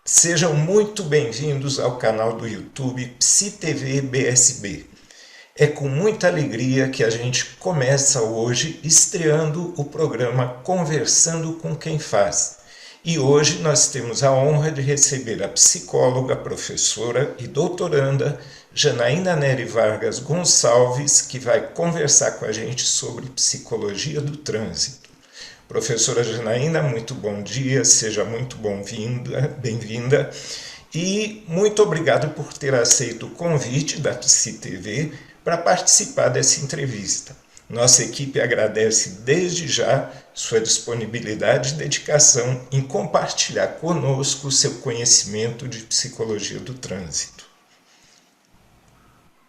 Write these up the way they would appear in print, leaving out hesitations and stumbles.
Sejam muito bem-vindos ao canal do YouTube PsiTV BSB. É com muita alegria que a gente começa hoje estreando o programa Conversando com Quem Faz. E hoje nós temos a honra de receber a psicóloga, professora e doutoranda Janaína Nery Vargas Gonçalves, que vai conversar com a gente sobre psicologia do trânsito. Professora Janaína, muito bom dia, seja muito bem-vinda e muito obrigado por ter aceito o convite da PsiTV para participar dessa entrevista. Nossa equipe agradece desde já sua disponibilidade e dedicação em compartilhar conosco o seu conhecimento de psicologia do trânsito.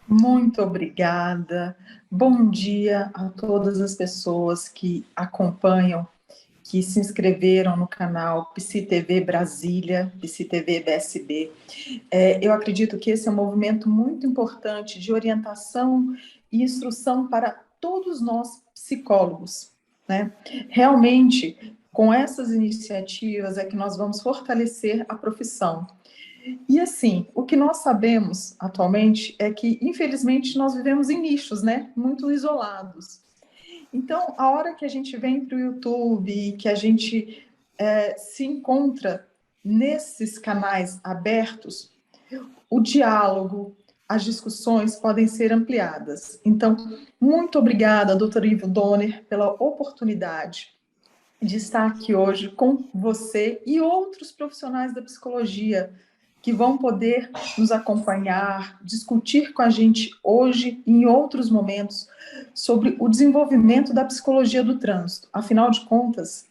Muito obrigada. Bom dia a todas as pessoas que acompanham, que se inscreveram no canal PsiTV Brasília, PsiTV BSB. Eu acredito que esse é um movimento muito importante de orientação e instrução para todos nós psicólogos, né? Realmente, com essas iniciativas é que nós vamos fortalecer a profissão. E assim, o que nós sabemos atualmente é que, infelizmente, nós vivemos em nichos, né? Muito isolados. Então, a hora que a gente vem para o YouTube e que a gente se encontra nesses canais abertos, o diálogo, as discussões podem ser ampliadas. Então, muito obrigada, doutor Ivo Donner, pela oportunidade de estar aqui hoje com você e outros profissionais da psicologia que vão poder nos acompanhar, discutir com a gente hoje e em outros momentos sobre o desenvolvimento da psicologia do trânsito. Afinal de contas,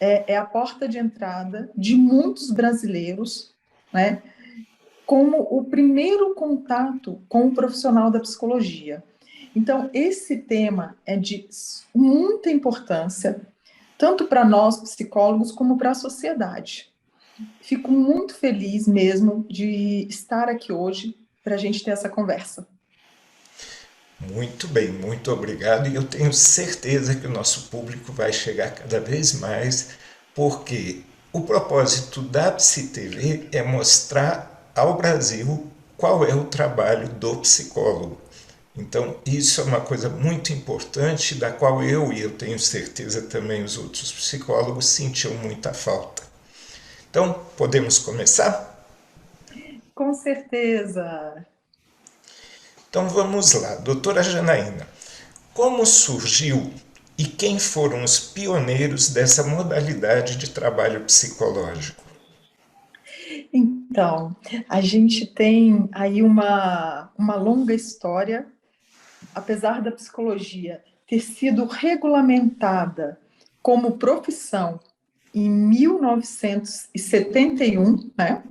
é a porta de entrada de muitos brasileiros, né, como o primeiro contato com o profissional da psicologia. Então, esse tema é de muita importância, tanto para nós psicólogos como para a sociedade. Fico muito feliz mesmo de estar aqui hoje para a gente ter essa conversa. Muito bem, muito obrigado. E eu tenho certeza que o nosso público vai chegar cada vez mais, porque o propósito da PsiTV é mostrar ao Brasil qual é o trabalho do psicólogo. Então, isso é uma coisa muito importante, da qual eu tenho certeza também os outros psicólogos sentiam muita falta. Então, podemos começar? Com certeza. Então, vamos lá. Doutora Janaína, como surgiu e quem foram os pioneiros dessa modalidade de trabalho psicológico? Então, a gente tem aí uma longa história, apesar da psicologia ter sido regulamentada como profissão em 1971, né?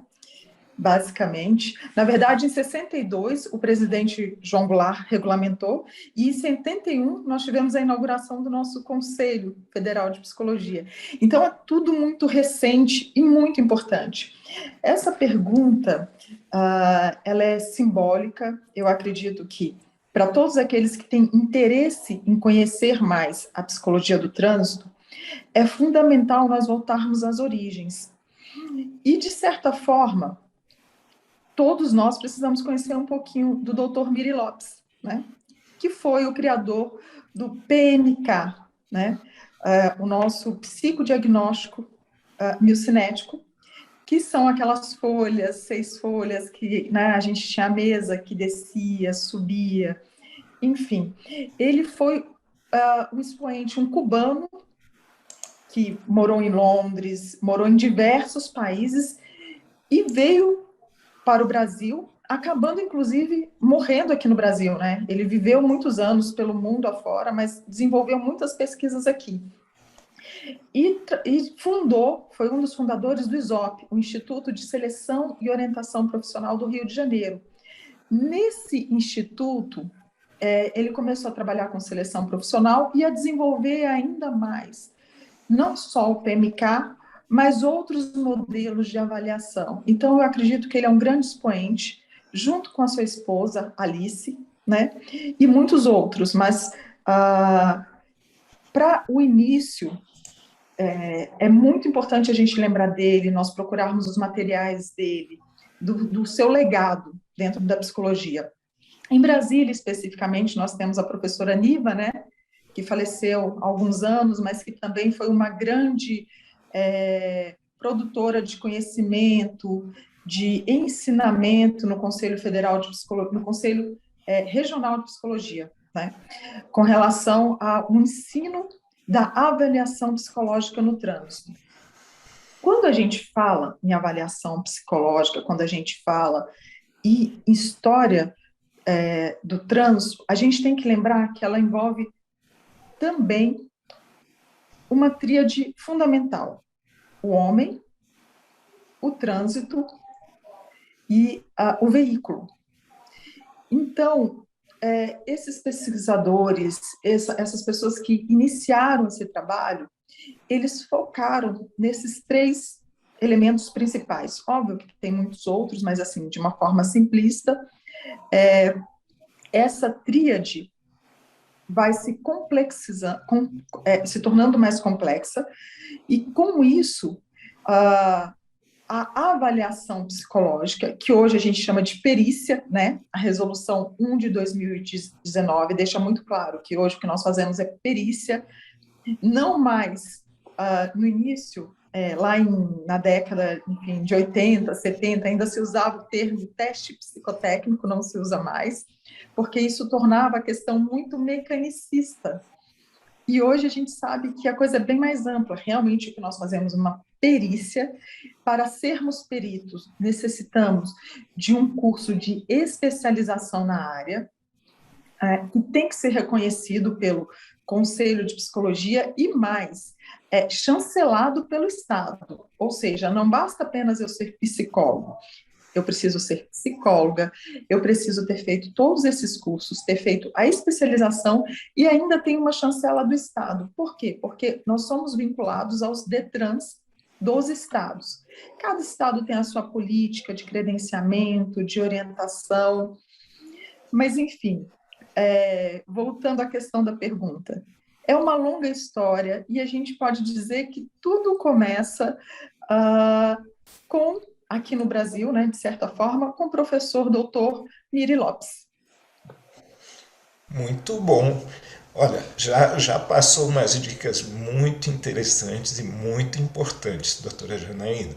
Basicamente. Na verdade, em 62, o presidente João Goulart regulamentou, e em 71, nós tivemos a inauguração do nosso Conselho Federal de Psicologia. Então, é tudo muito recente e muito importante. Essa pergunta, ela é simbólica. Eu acredito que, para todos aqueles que têm interesse em conhecer mais a psicologia do trânsito, é fundamental nós voltarmos às origens. E, de certa forma, todos nós precisamos conhecer um pouquinho do Dr. Miri Lopes, né? Que foi o criador do PMK, né? O nosso psicodiagnóstico miocinético, que são aquelas folhas, 6 folhas, que, né, a gente tinha a mesa que descia, subia, enfim. Ele foi um expoente, um cubano, que morou em Londres, morou em diversos países e veio para o Brasil, acabando, inclusive, morrendo aqui no Brasil, né? Ele viveu muitos anos pelo mundo afora, mas desenvolveu muitas pesquisas aqui. E foi um dos fundadores do ISOP, o Instituto de Seleção e Orientação Profissional do Rio de Janeiro. Nesse instituto, ele começou a trabalhar com seleção profissional e a desenvolver ainda mais, não só o PMK, mas outros modelos de avaliação. Então, eu acredito que ele é um grande expoente, junto com a sua esposa, Alice, né? E muitos outros, mas para o início, é muito importante a gente lembrar dele, nós procurarmos os materiais dele, do seu legado dentro da psicologia. Em Brasília, especificamente, nós temos a professora Niva, né, que faleceu há alguns anos, mas que também foi uma grande produtora de conhecimento, de ensinamento no Conselho Federal de Psicologia, no Conselho Regional de Psicologia, né, com relação ao ensino da avaliação psicológica no trânsito. Quando a gente fala em avaliação psicológica, quando a gente fala em história do trânsito, a gente tem que lembrar que ela envolve também uma tríade fundamental: o homem, o trânsito e o veículo. Então, esses pesquisadores, essas pessoas que iniciaram esse trabalho, eles focaram nesses 3 elementos principais. Óbvio que tem muitos outros, mas assim, de uma forma simplista, essa tríade vai se complexizando, se tornando mais complexa, e com isso, a avaliação psicológica, que hoje a gente chama de perícia, né? A resolução 1 de 2019 deixa muito claro que hoje o que nós fazemos é perícia, não mais no início, lá na década, enfim, de 80, 70, ainda se usava o termo teste psicotécnico, não se usa mais, porque isso tornava a questão muito mecanicista. E hoje a gente sabe que a coisa é bem mais ampla. Realmente, o que nós fazemos uma perícia. Para sermos peritos, necessitamos de um curso de especialização na área, que tem que ser reconhecido pelo Conselho de Psicologia e mais, chancelado pelo Estado. Ou seja, não basta apenas eu ser psicólogo, eu preciso ser psicóloga, eu preciso ter feito todos esses cursos, ter feito a especialização e ainda tem uma chancela do Estado. Por quê? Porque nós somos vinculados aos DETRANs dos estados. Cada estado tem a sua política de credenciamento, de orientação, mas, enfim, voltando à questão da pergunta, é uma longa história e a gente pode dizer que tudo começa com, aqui no Brasil, né, de certa forma, com o professor doutor Miri Lopes. Muito bom. Olha, já passou umas dicas muito interessantes e muito importantes, doutora Janaína.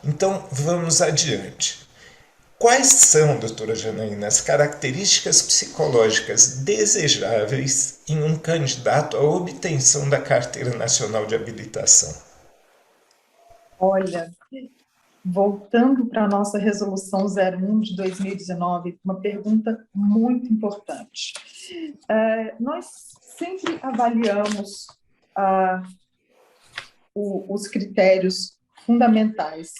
Então, vamos adiante. Quais são, doutora Janaína, as características psicológicas desejáveis em um candidato à obtenção da Carteira Nacional de Habilitação? Olha, voltando para a nossa resolução 01 de 2019, uma pergunta muito importante. Nós sempre avaliamos os critérios fundamentais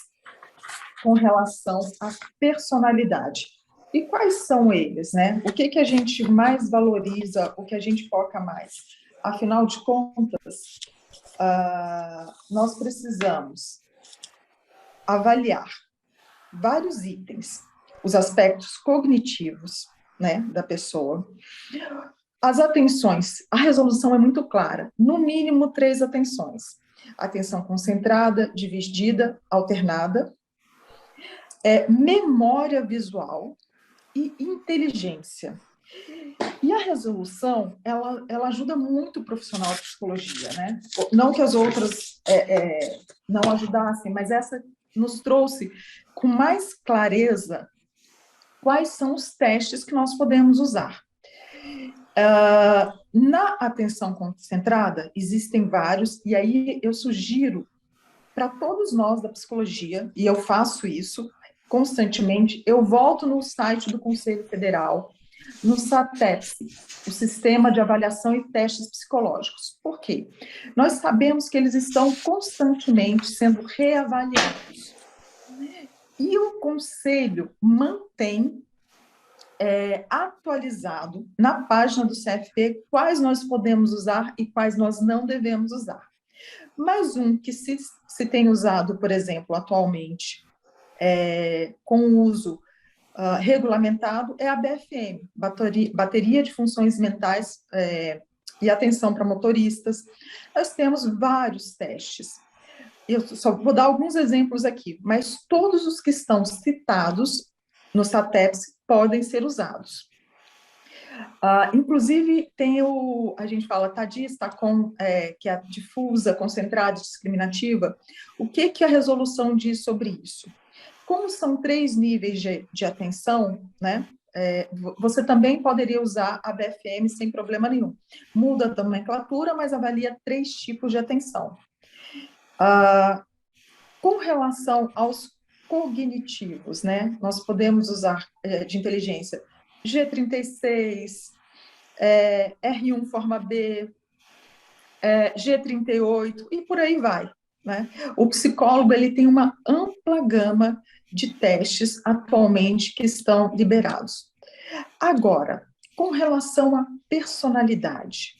com relação à personalidade. E quais são eles, né? O que a gente mais valoriza, o que a gente foca mais? Afinal de contas, nós precisamos avaliar vários itens, os aspectos cognitivos, né, da pessoa, as atenções. A resolução é muito clara, no mínimo 3 atenções: atenção concentrada, dividida, alternada, memória visual e inteligência. E a resolução, ela ajuda muito o profissional de psicologia, né? Não que as outras não ajudassem, mas essa nos trouxe com mais clareza quais são os testes que nós podemos usar. Na atenção concentrada, existem vários, e aí eu sugiro para todos nós da psicologia, e eu faço isso constantemente, eu volto no site do Conselho Federal, no SATEPS, o Sistema de Avaliação e Testes Psicológicos. Por quê? Nós sabemos que eles estão constantemente sendo reavaliados. E o Conselho mantém atualizado na página do CFP quais nós podemos usar e quais nós não devemos usar. Mas um que se tem usado, por exemplo, atualmente, com o uso regulamentado é a BFM, Bateria de Funções Mentais e Atenção para Motoristas. Nós temos vários testes. Eu só vou dar alguns exemplos aqui, mas todos os que estão citados no SATEPS podem ser usados. Inclusive, tem a gente fala TADIS, TACOM, que é a difusa, concentrada e discriminativa. O que a resolução diz sobre isso? Como são 3 níveis de atenção, né? Você também poderia usar a BFM sem problema nenhum. Muda a nomenclatura, mas avalia 3 tipos de atenção. Com relação aos cognitivos, né? Nós podemos usar de inteligência G36, R1 forma B, G38 e por aí vai, né? O psicólogo ele tem uma ampla gama de testes atualmente que estão liberados. Agora, com relação à personalidade,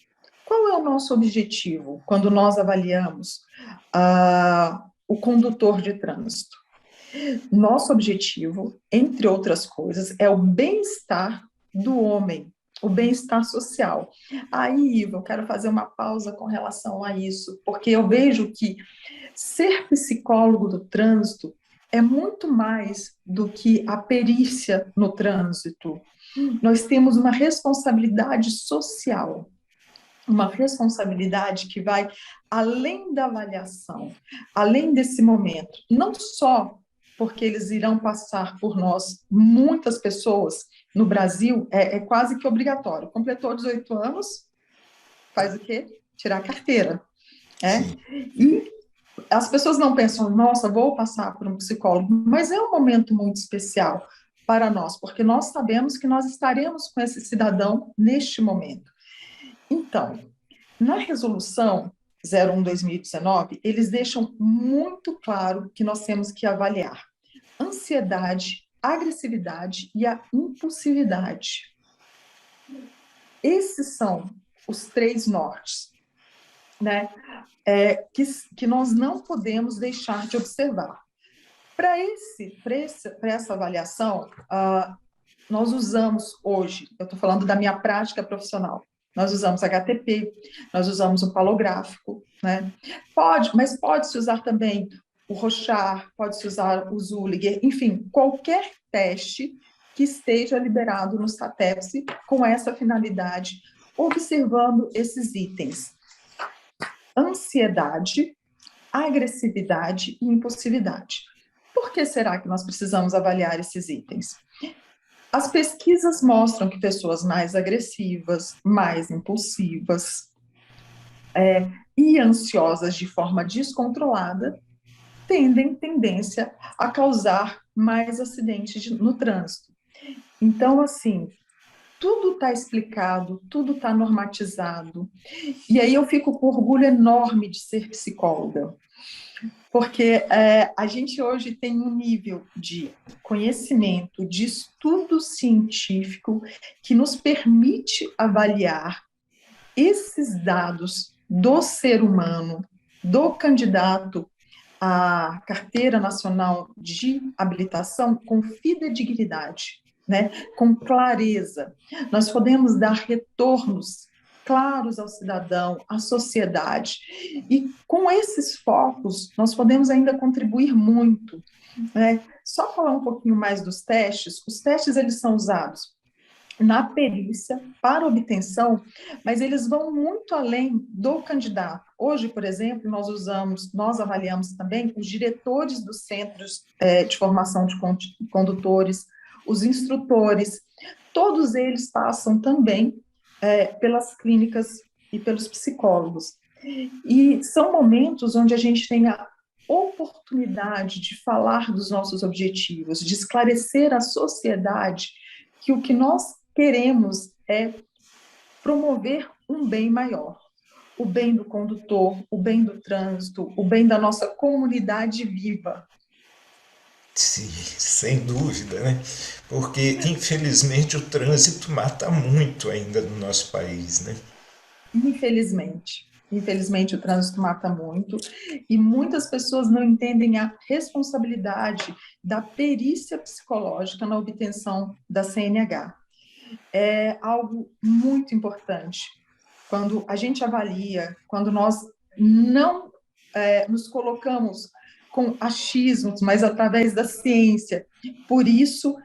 qual é o nosso objetivo quando nós avaliamos o condutor de trânsito? Nosso objetivo, entre outras coisas, é o bem-estar do homem, o bem-estar social. Aí, Ivo, eu quero fazer uma pausa com relação a isso, porque eu vejo que ser psicólogo do trânsito é muito mais do que a perícia no trânsito. Nós temos uma responsabilidade social, uma responsabilidade que vai além da avaliação, além desse momento, não só porque eles irão passar por nós, muitas pessoas no Brasil, é quase que obrigatório. Completou 18 anos, faz o quê? Tirar a carteira. E as pessoas não pensam, nossa, vou passar por um psicólogo, mas é um momento muito especial para nós, porque nós sabemos que nós estaremos com esse cidadão neste momento. Então, na resolução 01/2019, eles deixam muito claro que nós temos que avaliar ansiedade, agressividade e a impulsividade. Esses são os 3 nortes, né? Que nós não podemos deixar de observar. Para essa avaliação, nós usamos hoje, eu estou falando da minha prática profissional, nós usamos HTP, nós usamos o palográfico, né? Mas pode-se usar também o Rorschach, pode-se usar o Zülliger, enfim, qualquer teste que esteja liberado no SATEPS com essa finalidade, observando esses itens: ansiedade, agressividade e impulsividade. Por que será que nós precisamos avaliar esses itens? As pesquisas mostram que pessoas mais agressivas, mais impulsivas e ansiosas de forma descontrolada têm tendência a causar mais acidentes no trânsito. Então, assim, tudo está explicado, tudo está normatizado. E aí eu fico com orgulho enorme de ser psicóloga, porque a gente hoje tem um nível de conhecimento, de estudo científico que nos permite avaliar esses dados do ser humano, do candidato à Carteira Nacional de Habilitação com fidedignidade, né? Com clareza. Nós podemos dar retornos claros ao cidadão, à sociedade, e com esses focos nós podemos ainda contribuir muito, né? Só falar um pouquinho mais dos testes. Os testes eles são usados na perícia para obtenção, mas eles vão muito além do candidato. Hoje, por exemplo, nós avaliamos também os diretores dos centros de formação de condutores, os instrutores, todos eles passam também pelas clínicas e pelos psicólogos. E são momentos onde a gente tem a oportunidade de falar dos nossos objetivos, de esclarecer à sociedade que o que nós queremos é promover um bem maior, o bem do condutor, o bem do trânsito, o bem da nossa comunidade viva. Sim, sem dúvida, né? Porque, infelizmente, o trânsito mata muito ainda no nosso país, né? Infelizmente. Infelizmente, o trânsito mata muito, e muitas pessoas não entendem a responsabilidade da perícia psicológica na obtenção da CNH. É algo muito importante. Quando a gente avalia, quando nós não nos colocamos com achismos, mas através da ciência. Por isso,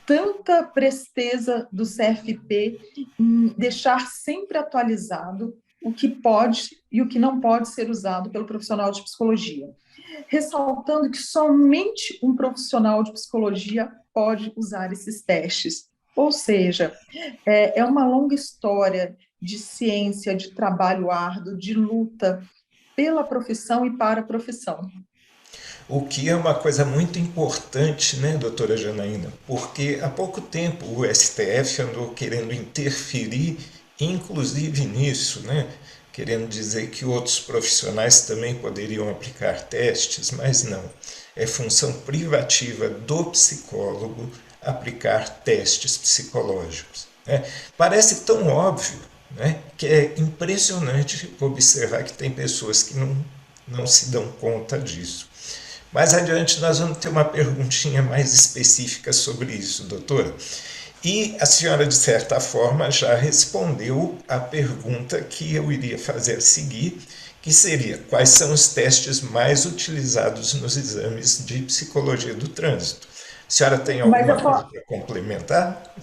tanta presteza do CFP em deixar sempre atualizado o que pode e o que não pode ser usado pelo profissional de psicologia. Ressaltando que somente um profissional de psicologia pode usar esses testes. Ou seja, é uma longa história de ciência, de trabalho árduo, de luta pela profissão e para a profissão. O que é uma coisa muito importante, né, doutora Janaína? Porque há pouco tempo o STF andou querendo interferir, inclusive nisso, né? Querendo dizer que outros profissionais também poderiam aplicar testes, mas não. É função privativa do psicólogo aplicar testes psicológicos. Né? Parece tão óbvio, né, que é impressionante observar que tem pessoas que não se dão conta disso. Mais adiante nós vamos ter uma perguntinha mais específica sobre isso, doutora. E a senhora, de certa forma, já respondeu a pergunta que eu iria fazer a seguir, que seria: quais são os testes mais utilizados nos exames de psicologia do trânsito? A senhora tem Mas alguma coisa para complementar?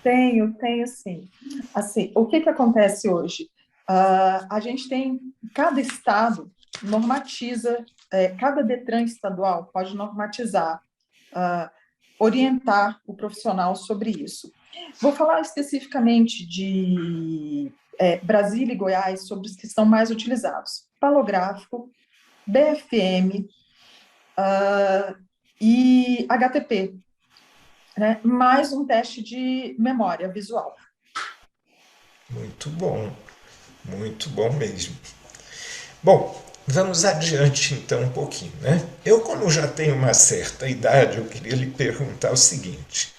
tenho sim. Assim, o que acontece hoje? A gente tem, cada estado normatiza, cada DETRAN estadual pode normatizar, orientar o profissional sobre isso. Vou falar especificamente de Brasília e Goiás, sobre os que são mais utilizados. Palográfico, BFM e HTP, né? Mais um teste de memória visual. Muito bom mesmo. Bom, vamos adiante então um pouquinho, né? Eu, como já tenho uma certa idade, eu queria lhe perguntar o seguinte.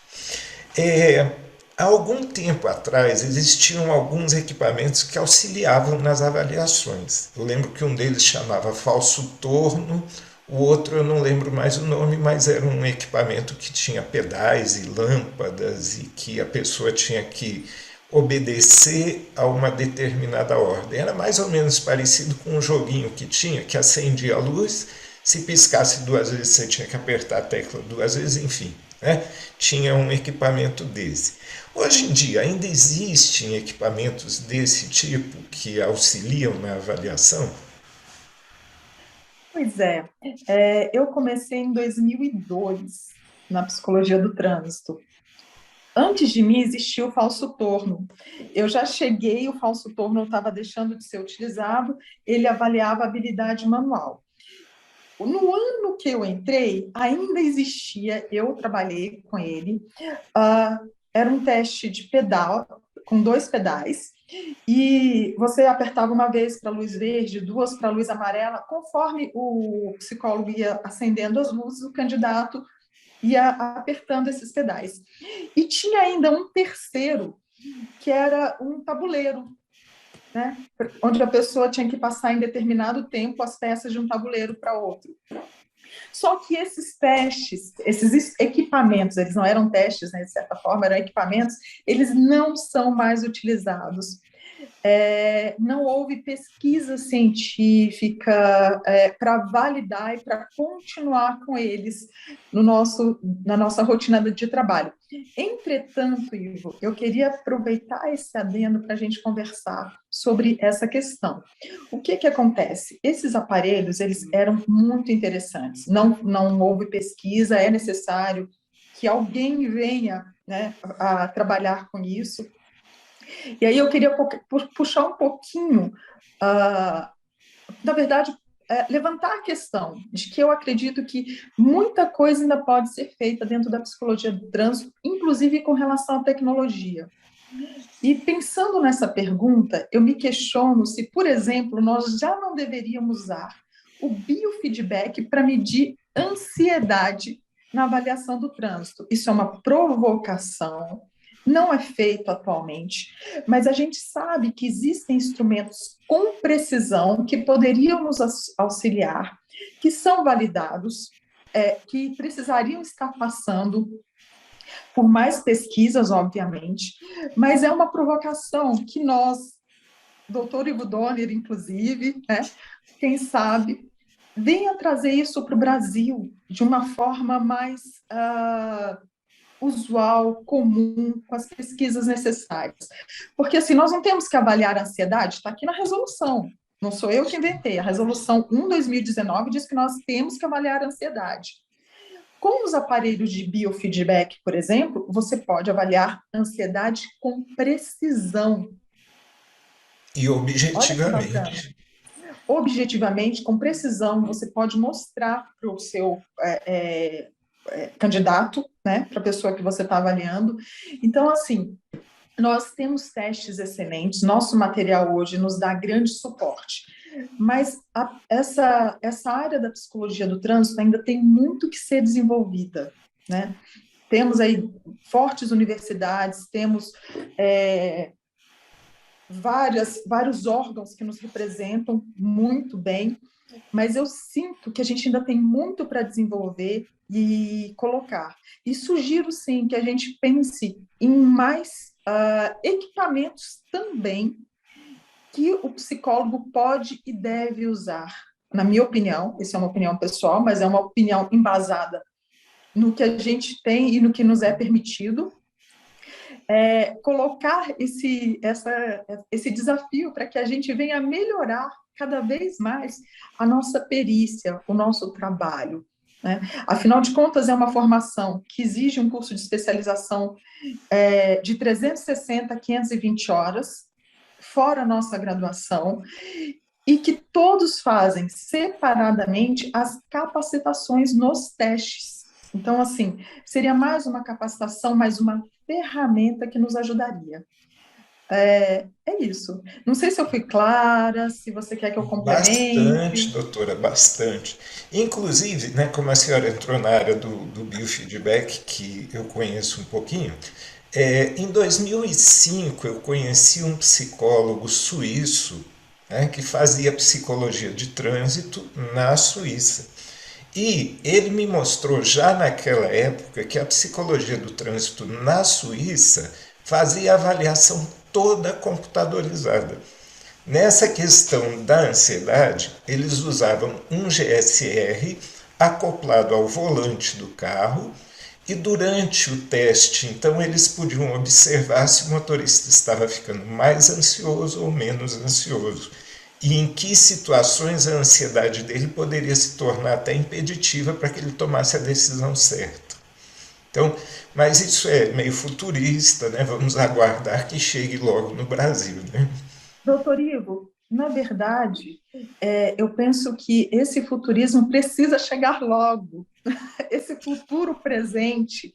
Há algum tempo atrás existiam alguns equipamentos que auxiliavam nas avaliações. Eu lembro que um deles chamava falso torno, o outro eu não lembro mais o nome, mas era um equipamento que tinha pedais e lâmpadas e que a pessoa tinha que obedecer a uma determinada ordem. Era mais ou menos parecido com um joguinho que tinha, que acendia a luz, se piscasse duas vezes você tinha que apertar a tecla duas vezes, enfim. Né? Tinha um equipamento desse. Hoje em dia ainda existem equipamentos desse tipo que auxiliam na avaliação? Pois eu comecei em 2002 na psicologia do trânsito. Antes de mim existia o falso torno. Eu já cheguei, o falso torno estava deixando de ser utilizado, ele avaliava a habilidade manual. No ano que eu entrei, ainda existia, eu trabalhei com ele, era um teste de pedal, com 2 pedais, e você apertava uma vez para a luz verde, 2 para a luz amarela, conforme o psicólogo ia acendendo as luzes, o candidato ia apertando esses pedais. E tinha ainda um terceiro, que era um tabuleiro, né? Onde a pessoa tinha que passar em determinado tempo as peças de um tabuleiro para outro. Só que esses testes, esses equipamentos, eles não eram testes, né, de certa forma, eram equipamentos, eles não são mais utilizados. Não houve pesquisa científica para validar e para continuar com eles na nossa rotina de trabalho. Entretanto, Ivo, eu queria aproveitar esse adendo para a gente conversar sobre essa questão. O que acontece? Esses aparelhos, eles eram muito interessantes. Não houve pesquisa, é necessário que alguém venha, né, a trabalhar com isso. E aí eu queria puxar um pouquinho, na verdade, levantar a questão de que eu acredito que muita coisa ainda pode ser feita dentro da psicologia do trânsito, inclusive com relação à tecnologia. E pensando nessa pergunta, eu me questiono se, por exemplo, nós já não deveríamos usar o biofeedback para medir ansiedade na avaliação do trânsito. Isso é uma provocação, não é feito atualmente, mas a gente sabe que existem instrumentos com precisão que poderiam nos auxiliar, que são validados, que precisariam estar passando por mais pesquisas, obviamente, mas é uma provocação que nós, doutor Ivo Donner, inclusive, quem sabe, venha trazer isso para o Brasil de uma forma mais usual, comum, com as pesquisas necessárias. Porque, assim, nós não temos que avaliar a ansiedade, está aqui na resolução, não sou eu que inventei, a resolução 1/2019 diz que nós temos que avaliar a ansiedade. Com os aparelhos de biofeedback, por exemplo, você pode avaliar ansiedade com precisão. E Olha que bacana. objetivamente. Objetivamente, com precisão, você pode mostrar para o seu candidato, né, para a pessoa que você está avaliando. Então, assim, nós temos testes excelentes, nosso material hoje nos dá grande suporte, mas essa área da psicologia do trânsito ainda tem muito que ser desenvolvida, né? Temos aí fortes universidades, temos vários órgãos que nos representam muito bem, mas eu sinto que a gente ainda tem muito para desenvolver e colocar. E sugiro, sim, que a gente pense em mais equipamentos também que o psicólogo pode e deve usar. Na minha opinião, isso é uma opinião pessoal, mas é uma opinião embasada no que a gente tem e no que nos é permitido, colocar esse desafio para que a gente venha melhorar cada vez mais a nossa perícia, o nosso trabalho, né? Afinal de contas, é uma formação que exige um curso de especialização de 360 a 520 horas, fora a nossa graduação, e que todos fazem separadamente as capacitações nos testes. Então, assim, seria mais uma capacitação, mais uma ferramenta que nos ajudaria. É isso. Não sei se eu fui clara, se você quer que eu Bastante, complemente. doutora, bastante. Inclusive, né, como a senhora entrou na área do biofeedback, que eu conheço um pouquinho, em 2005 eu conheci um psicólogo suíço, né, que fazia psicologia de trânsito na Suíça. E ele me mostrou já naquela época que a psicologia do trânsito na Suíça fazia a avaliação toda computadorizada. Nessa questão da ansiedade, eles usavam um GSR acoplado ao volante do carro e durante o teste, então, eles podiam observar se o motorista estava ficando mais ansioso ou menos ansioso e em que situações a ansiedade dele poderia se tornar até impeditiva para que ele tomasse a decisão certa. Então, mas isso é meio futurista, né? Vamos aguardar que chegue logo no Brasil, né? Doutor Ivo, na verdade, eu penso que esse futurismo precisa chegar logo. Esse futuro presente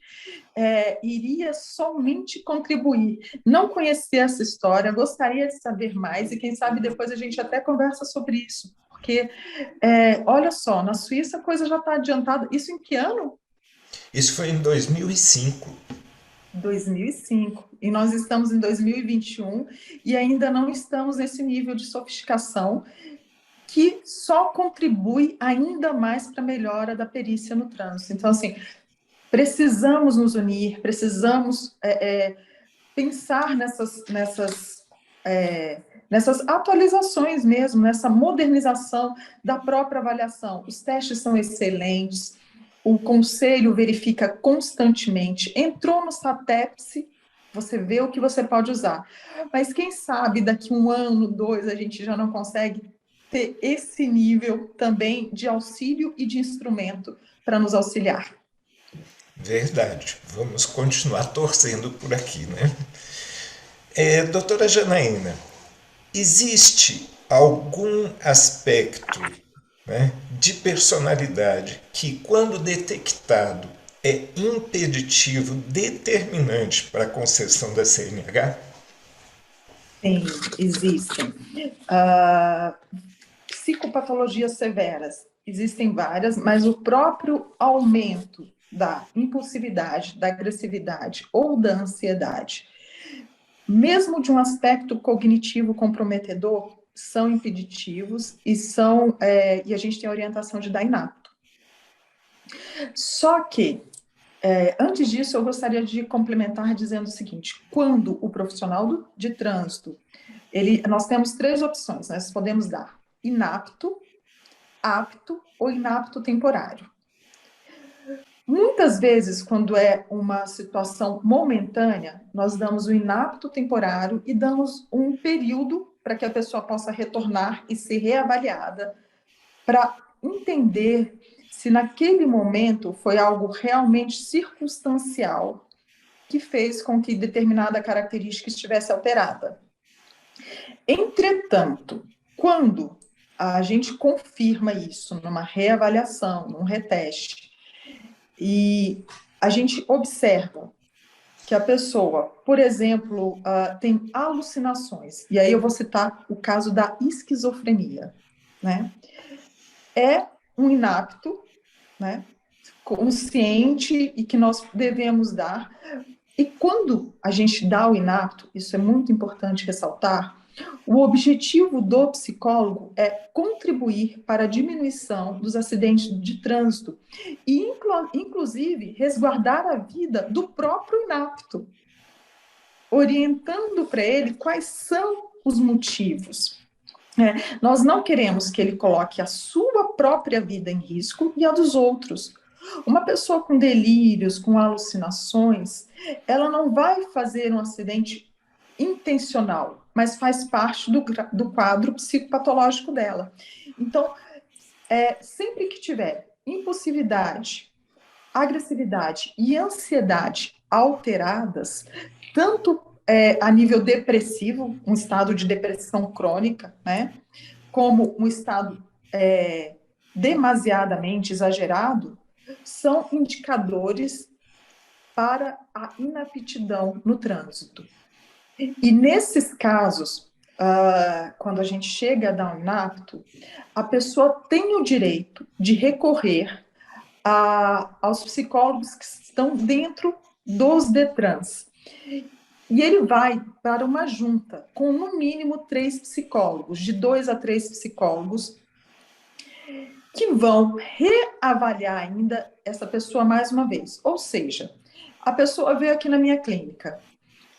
iria somente contribuir. Não conhecia essa história, gostaria de saber mais e quem sabe depois a gente até conversa sobre isso. Porque, olha só, na Suíça a coisa já está adiantada. Isso em que ano? Isso foi em 2005. 2005. E nós estamos em 2021 e ainda não estamos nesse nível de sofisticação que só contribui ainda mais para a melhora da perícia no trânsito. Então, assim, precisamos nos unir, precisamos pensar nessas atualizações mesmo, nessa modernização da própria avaliação. Os testes são excelentes, o conselho verifica constantemente. Entrou no SATEPS, você vê o que você pode usar. Mas quem sabe daqui 1 ano, 2, a gente já não consegue ter esse nível também de auxílio e de instrumento para nos auxiliar. Verdade. Vamos continuar torcendo por aqui, né? Doutora Janaína, existe algum aspecto, né, de personalidade que, quando detectado, é impeditivo, determinante para a concessão da CNH? Sim, existem. Psicopatologias severas, existem várias, mas o próprio aumento da impulsividade, da agressividade ou da ansiedade, mesmo de um aspecto cognitivo comprometedor, são impeditivos e a gente tem a orientação de dar inapto. Só que, antes disso, eu gostaria de complementar dizendo o seguinte: quando o profissional de trânsito, nós temos 3 opções, nós podemos dar inapto, apto ou inapto temporário. Muitas vezes, quando é uma situação momentânea, nós damos o inapto temporário e damos um período para que a pessoa possa retornar e ser reavaliada, para entender se naquele momento foi algo realmente circunstancial que fez com que determinada característica estivesse alterada. Entretanto, quando a gente confirma isso numa reavaliação, num reteste, e a gente observa que a pessoa, por exemplo, tem alucinações, e aí eu vou citar o caso da esquizofrenia, né? É um inapto, né, consciente e que nós devemos dar. E quando a gente dá o inapto, isso é muito importante ressaltar, o objetivo do psicólogo é contribuir para a diminuição dos acidentes de trânsito e, inclusive, resguardar a vida do próprio inapto, orientando para ele quais são os motivos. Nós não queremos que ele coloque a sua própria vida em risco e a dos outros. Uma pessoa com delírios, com alucinações, ela não vai fazer um acidente intencional, mas faz parte do quadro psicopatológico dela. Então, sempre que tiver impulsividade, agressividade e ansiedade alteradas, tanto a nível depressivo, um estado de depressão crônica, né, como um estado demasiadamente exagerado, são indicadores para a inaptidão no trânsito. E nesses casos, quando a gente chega a dar um inapto, a pessoa tem o direito de recorrer aos psicólogos que estão dentro dos DETRANS. E ele vai para uma junta com, no mínimo, 3 psicólogos, de 2 a 3 psicólogos, que vão reavaliar ainda essa pessoa mais uma vez. Ou seja, a pessoa veio aqui na minha clínica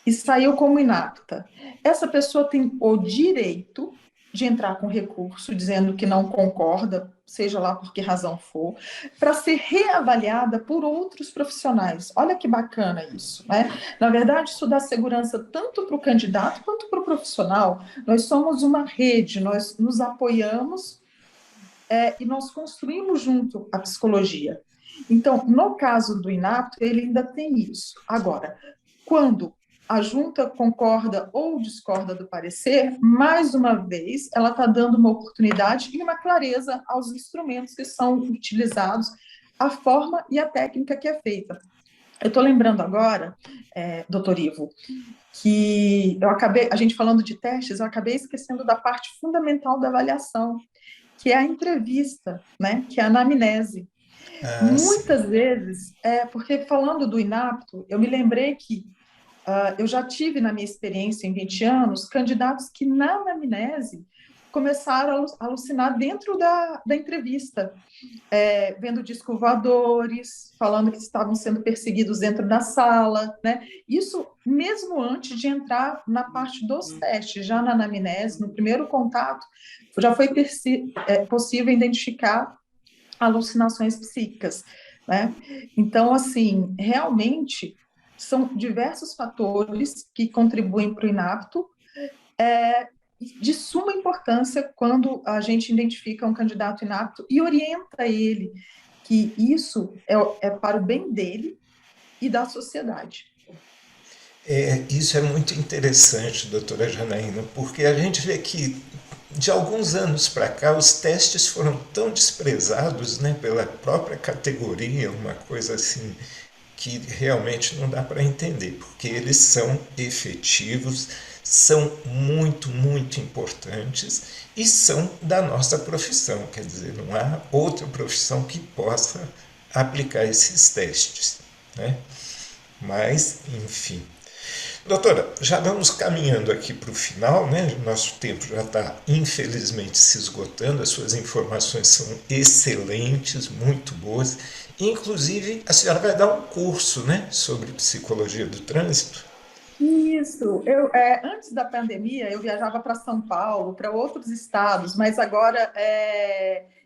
e saiu como inapta. Essa pessoa tem o direito de entrar com recurso, dizendo que não concorda, seja lá por que razão for, para ser reavaliada por outros profissionais. Olha que bacana isso, né? Na verdade, isso dá segurança tanto para o candidato quanto para o profissional. Nós somos uma rede, nós nos apoiamos e nós construímos junto a psicologia. Então, no caso do inapto, ele ainda tem isso. Agora, quando a junta concorda ou discorda do parecer, mais uma vez, ela está dando uma oportunidade e uma clareza aos instrumentos que são utilizados, a forma e a técnica que é feita. Eu estou lembrando agora, doutor Ivo, que a gente falando de testes, eu acabei esquecendo da parte fundamental da avaliação, que é a entrevista, né? Que é a anamnese. Muitas vezes, porque falando do inapto, eu me lembrei que eu já tive, na minha experiência em 20 anos, candidatos que na anamnese começaram a alucinar dentro da entrevista, vendo discos voadores, falando que estavam sendo perseguidos dentro da sala, né? Isso mesmo antes de entrar na parte dos testes, já na anamnese, no primeiro contato, já foi possível identificar alucinações psíquicas, né? Então, assim, realmente são diversos fatores que contribuem para o inapto, de suma importância quando a gente identifica um candidato inapto e orienta ele que isso é para o bem dele e da sociedade. Isso é muito interessante, doutora Janaína, porque a gente vê que de alguns anos para cá os testes foram tão desprezados, né, pela própria categoria, uma coisa assim que realmente não dá para entender, porque eles são efetivos, são muito, muito importantes e são da nossa profissão, quer dizer, não há outra profissão que possa aplicar esses testes, né? Mas, enfim. Doutora, já vamos caminhando aqui para o final, né? Nosso tempo já está, infelizmente, se esgotando. As suas informações são excelentes, muito boas. Inclusive, a senhora vai dar um curso, né, sobre psicologia do trânsito. Isso. Antes da pandemia, eu viajava para São Paulo, para outros estados, mas agora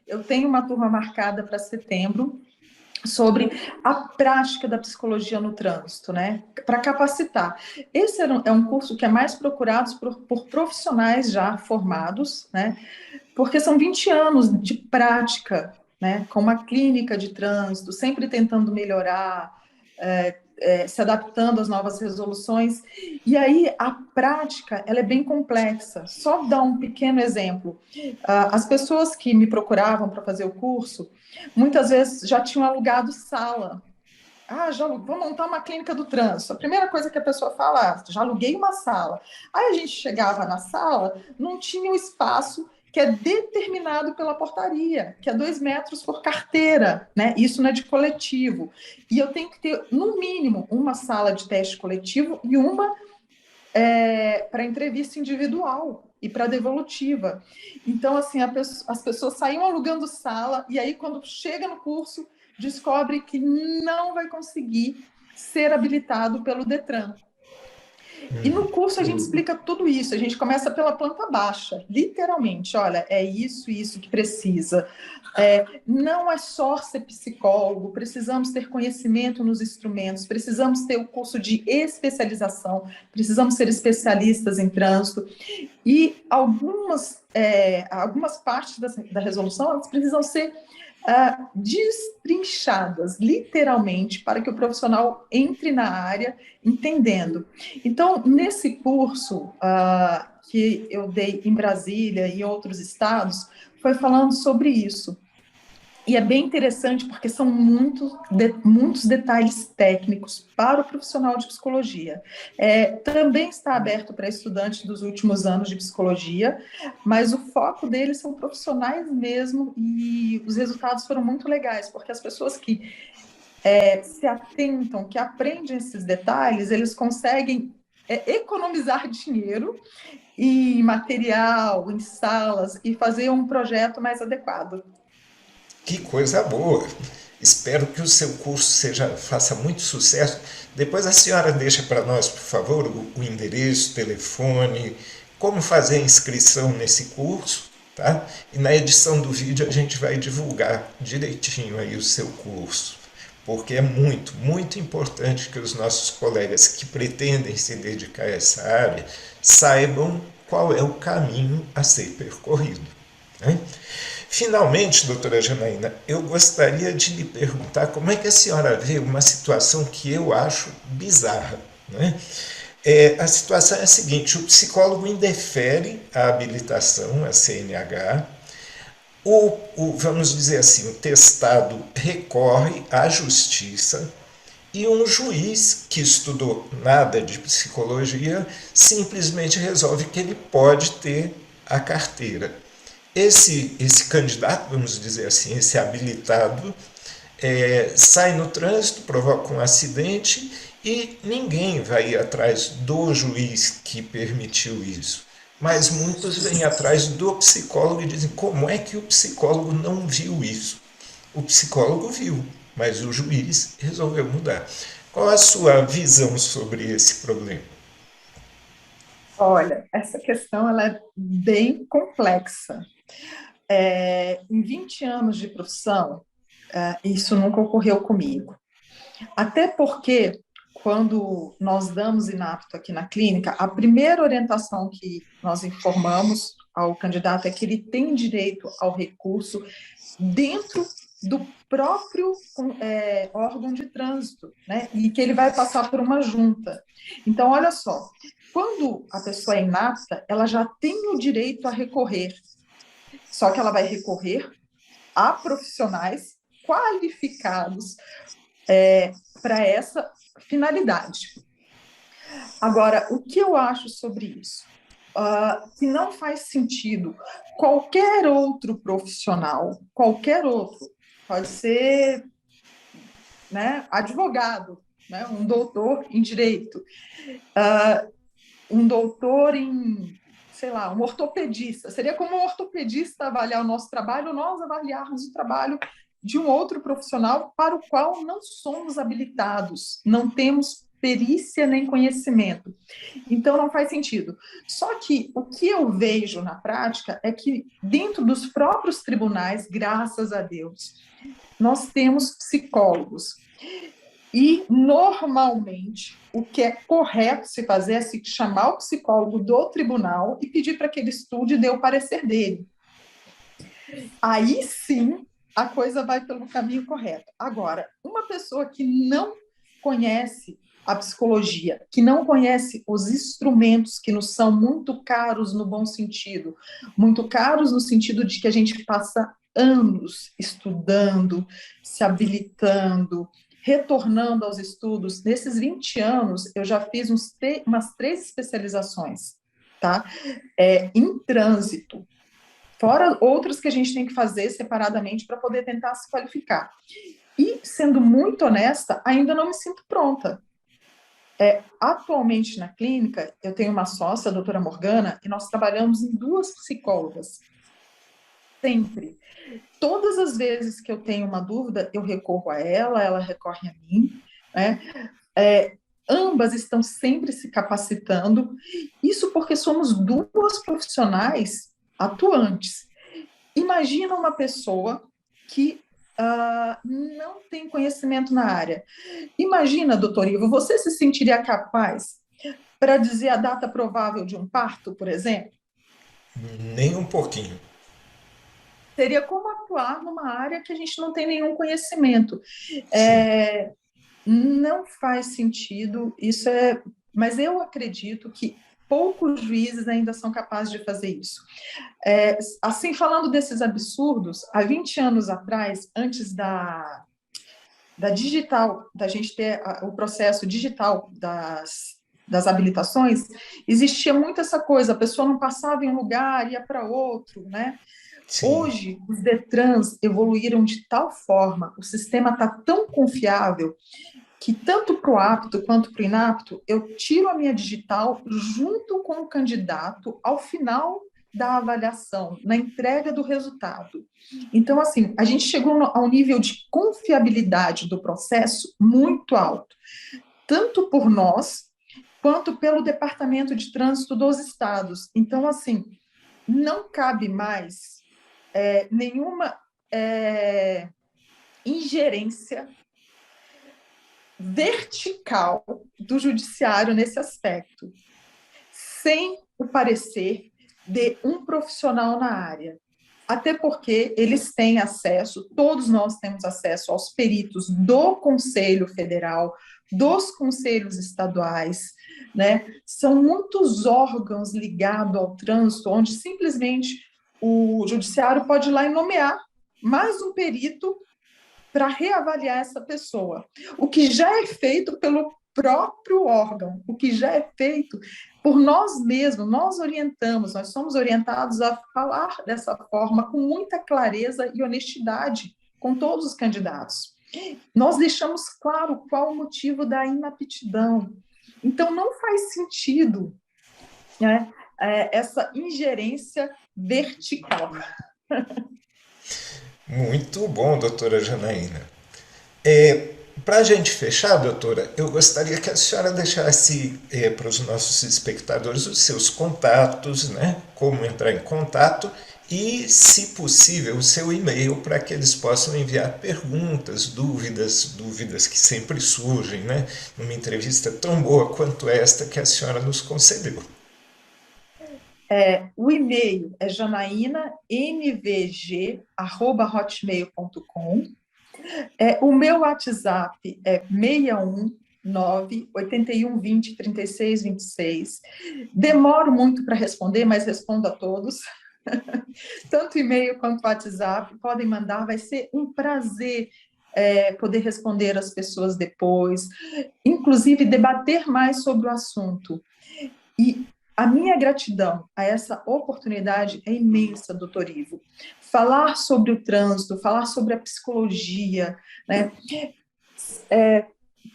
eu tenho uma turma marcada para setembro sobre a prática da psicologia no trânsito, né? Para capacitar. Esse é um curso que é mais procurado por profissionais já formados, né? Porque são 20 anos de prática, né? Com uma clínica de trânsito, sempre tentando melhorar, se adaptando às novas resoluções. E aí a prática ela é bem complexa. Só dar um pequeno exemplo. As pessoas que me procuravam para fazer o curso, muitas vezes já tinham alugado sala. Já vou montar uma clínica do trânsito. A primeira coisa que a pessoa fala, já aluguei uma sala. Aí a gente chegava na sala, não tinha o espaço que é determinado pela portaria, que é 2 metros por carteira, né? Isso não é de coletivo. E eu tenho que ter, no mínimo, uma sala de teste coletivo e uma para entrevista individual e para devolutiva. Então, assim, as pessoas saíam alugando sala e aí, quando chega no curso, descobre que não vai conseguir ser habilitado pelo Detran. E no curso a gente explica tudo isso, a gente começa pela planta baixa, literalmente, olha, é isso que precisa. Não é só ser psicólogo, precisamos ter conhecimento nos instrumentos, precisamos ter o curso de especialização, precisamos ser especialistas em trânsito, e algumas partes da resolução elas precisam ser destrinchadas, literalmente, para que o profissional entre na área entendendo. Então, nesse curso que eu dei em Brasília e em outros estados, foi falando sobre isso. E é bem interessante porque são muitos detalhes técnicos para o profissional de psicologia. Também está aberto para estudantes dos últimos anos de psicologia, mas o foco deles são profissionais mesmo, e os resultados foram muito legais, porque as pessoas que se atentam, que aprendem esses detalhes, eles conseguem economizar dinheiro em material, em salas, e fazer um projeto mais adequado. Que coisa boa! Espero que o seu curso faça muito sucesso. Depois a senhora deixa para nós, por favor, o endereço, o telefone, como fazer a inscrição nesse curso, tá? E na edição do vídeo a gente vai divulgar direitinho aí o seu curso, porque é muito, muito importante que os nossos colegas que pretendem se dedicar a essa área saibam qual é o caminho a ser percorrido, né? Finalmente, doutora Janaína, eu gostaria de lhe perguntar como é que a senhora vê uma situação que eu acho bizarra, né? A situação é a seguinte: o psicólogo indefere a habilitação, a CNH, vamos dizer assim, o testado recorre à justiça e um juiz que estudou nada de psicologia simplesmente resolve que ele pode ter a carteira. Esse candidato, vamos dizer assim, esse habilitado, sai no trânsito, provoca um acidente e ninguém vai ir atrás do juiz que permitiu isso. Mas muitos vêm atrás do psicólogo e dizem: como é que o psicólogo não viu isso? O psicólogo viu, mas o juiz resolveu mudar. Qual a sua visão sobre esse problema? Olha, essa questão ela é bem complexa. Em 20 anos de profissão, isso nunca ocorreu comigo. Até porque, quando nós damos inapto aqui na clínica, a primeira orientação que nós informamos ao candidato é que ele tem direito ao recurso dentro do próprio órgão de trânsito, né? E que ele vai passar por uma junta. Então, olha só, quando a pessoa é inapta, ela já tem o direito a recorrer, só que ela vai recorrer a profissionais qualificados para essa finalidade. Agora, o que eu acho sobre isso? Que não faz sentido qualquer outro profissional, qualquer outro, pode ser né, advogado, né, um doutor em direito, um doutor em, sei lá, um ortopedista. Seria como um ortopedista avaliar o nosso trabalho, nós avaliarmos o trabalho de um outro profissional para o qual não somos habilitados, não temos perícia nem conhecimento. Então, não faz sentido. Só que o que eu vejo na prática é que, dentro dos próprios tribunais, graças a Deus, nós temos psicólogos. E, normalmente, o que é correto se fazer é se chamar o psicólogo do tribunal e pedir para que ele estude e dê o parecer dele. Aí sim, a coisa vai pelo caminho correto. Agora, uma pessoa que não conhece a psicologia, que não conhece os instrumentos que nos são muito caros no bom sentido, muito caros no sentido de que a gente passa anos estudando, se habilitando, retornando aos estudos. Nesses 20 anos, eu já fiz umas 3 especializações, tá? Em trânsito, fora outras que a gente tem que fazer separadamente para poder tentar se qualificar. E, sendo muito honesta, ainda não me sinto pronta. Atualmente na clínica, eu tenho uma sócia, a doutora Morgana, e nós trabalhamos em 2 psicólogas. Sempre. Todas as vezes que eu tenho uma dúvida, eu recorro a ela, ela recorre a mim, né? Ambas estão sempre se capacitando, isso porque somos 2 profissionais atuantes. Imagina uma pessoa que não tem conhecimento na área. Imagina, doutor Ivo, você se sentiria capaz para dizer a data provável de um parto, por exemplo? Nem um pouquinho. Seria como atuar numa área que a gente não tem nenhum conhecimento. Sim. Não faz sentido, mas eu acredito que poucos juízes ainda são capazes de fazer isso. Assim, falando desses absurdos, há 20 anos atrás, antes da digital, da gente ter o processo digital das habilitações, existia muito essa coisa, a pessoa não passava em um lugar, ia para outro, né? Sim. Hoje, os DETRANs evoluíram de tal forma, o sistema está tão confiável, que tanto para o apto quanto para o inapto, eu tiro a minha digital junto com o candidato ao final da avaliação, na entrega do resultado. Então, assim, a gente chegou a um nível de confiabilidade do processo muito alto, tanto por nós, quanto pelo Departamento de Trânsito dos Estados. Então, assim, não cabe mais nenhuma ingerência vertical do judiciário nesse aspecto, sem o parecer de um profissional na área. Até porque eles têm acesso, todos nós temos acesso aos peritos do Conselho Federal, dos conselhos estaduais, né? São muitos órgãos ligados ao trânsito, onde simplesmente o judiciário pode ir lá e nomear mais um perito para reavaliar essa pessoa. O que já é feito pelo próprio órgão, o que já é feito por nós mesmos, nós orientamos, nós somos orientados a falar dessa forma com muita clareza e honestidade com todos os candidatos. Nós deixamos claro qual o motivo da inaptidão. Então, não faz sentido, né, essa ingerência vertical. Muito bom, doutora Janaína. Para a gente fechar, doutora, eu gostaria que a senhora deixasse para os nossos espectadores os seus contatos, né? Como entrar em contato e, se possível, o seu e-mail para que eles possam enviar perguntas, dúvidas que sempre surgem, né? Numa entrevista tão boa quanto esta que a senhora nos concedeu. O e-mail é janaínamvg@hotmail.com. O meu WhatsApp é 619 8120 3626. Demoro muito para responder, mas respondo a todos. Tanto e-mail quanto WhatsApp, podem mandar, vai ser um prazer poder responder as pessoas depois, inclusive debater mais sobre o assunto. E a minha gratidão a essa oportunidade é imensa, doutor Ivo. Falar sobre o trânsito, falar sobre a psicologia, né?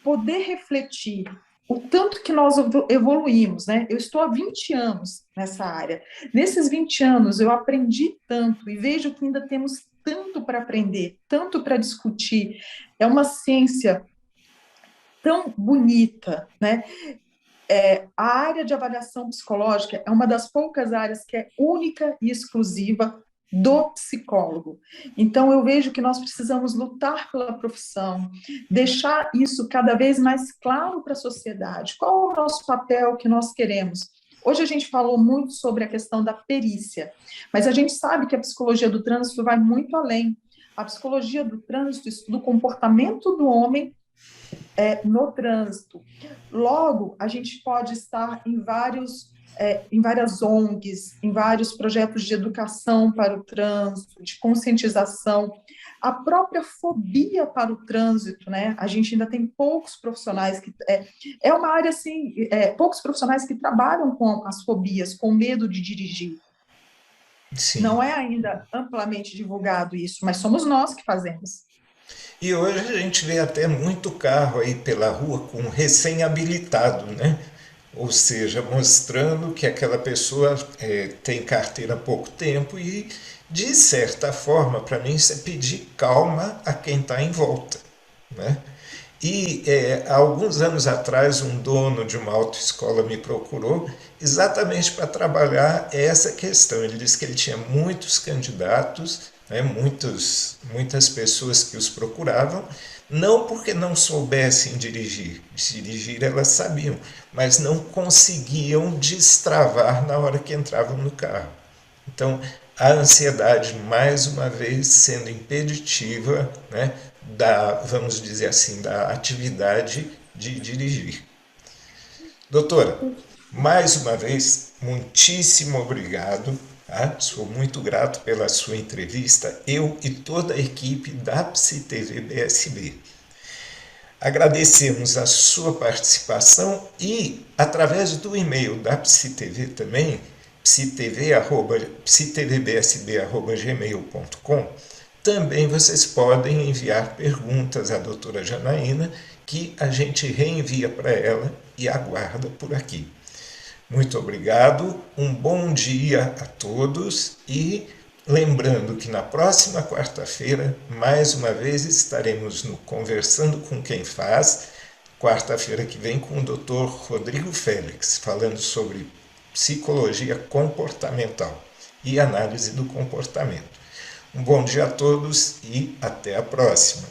poder refletir o tanto que nós evoluímos, né? Eu estou há 20 anos nessa área. Nesses 20 anos eu aprendi tanto e vejo que ainda temos tanto para aprender, tanto para discutir. É uma ciência tão bonita, né? A área de avaliação psicológica é uma das poucas áreas que é única e exclusiva do psicólogo. Então, eu vejo que nós precisamos lutar pela profissão, deixar isso cada vez mais claro para a sociedade. Qual é o nosso papel que nós queremos? Hoje a gente falou muito sobre a questão da perícia, mas a gente sabe que a psicologia do trânsito vai muito além. A psicologia do trânsito estuda o comportamento do homem no trânsito. Logo, a gente pode estar em várias ONGs, em vários projetos de educação para o trânsito, de conscientização. A própria fobia para o trânsito, né? A gente ainda tem poucos profissionais que é uma área assim, poucos profissionais que trabalham com as fobias, com medo de dirigir. Sim. Não é ainda amplamente divulgado isso, mas somos nós que fazemos. E hoje a gente vê até muito carro aí pela rua com recém-habilitado, né? Ou seja, mostrando que aquela pessoa tem carteira há pouco tempo e, de certa forma, para mim, isso é pedir calma a quem está em volta, né? E há alguns anos atrás, um dono de uma autoescola me procurou exatamente para trabalhar essa questão. Ele disse que ele tinha muitos candidatos, né, muitas pessoas que os procuravam, não porque não soubessem dirigir elas sabiam, mas não conseguiam destravar na hora que entravam no carro. Então, a ansiedade, mais uma vez, sendo impeditiva, né, vamos dizer assim, da atividade de dirigir. Doutora, mais uma vez, muitíssimo obrigado. Tá? Sou muito grato pela sua entrevista, eu e toda a equipe da PsiTV BSB. Agradecemos a sua participação e, através do e-mail da PsiTV também, psitvbsb@gmail.com, também vocês podem enviar perguntas à doutora Janaína, que a gente reenvia para ela e aguarda por aqui. Muito obrigado, um bom dia a todos e lembrando que na próxima quarta-feira, mais uma vez, estaremos no Conversando com Quem Faz, quarta-feira que vem com o Dr. Rodrigo Félix, falando sobre psicologia comportamental e análise do comportamento. Um bom dia a todos e até a próxima.